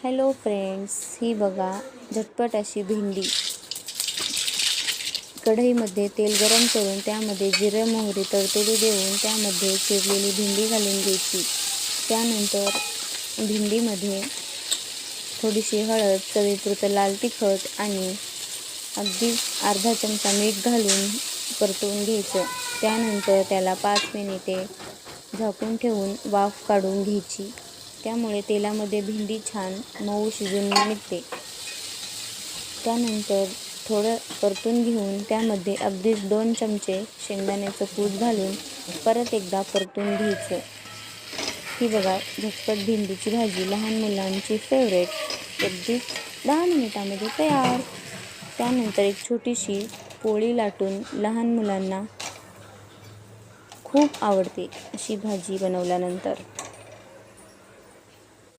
Hello friends, ही बघा झटपट अशी भेंडी. कढईमध्ये तेल गरम करून त्यामध्ये जिरे मोहरी तडतडू देऊन त्यामध्ये चिरलेली भेंडी घालून घ्यायची. त्यानंतर भेंडीमध्ये थोडीशी हळद, चवीपुरतं लाल तिखट आणि अगदी अर्धा चमचा मीठ घालून परतवून घ्यायचं. त्यानंतर त्याला 5 मिनिटे झाकून ठेवून वाफ काढून घ्यायची. त्यामुळे तेलामध्ये भेंडी छान मऊ शिजून निघते. त्यानंतर थोडं परतून घेऊन त्यामध्ये अगदीच 2 चमचे शेंगदाण्याचं कूट घालून परत एकदा परतून घ्यायचं. ही बघा झटपट भेंडीची भाजी, लहान मुलांची फेवरेट, अगदीच 10 मिनिटांमध्ये तयार. त्यानंतर एक छोटीशी पोळी लाटून लहान मुलांना खूप आवडते अशी भाजी बनवल्यानंतर.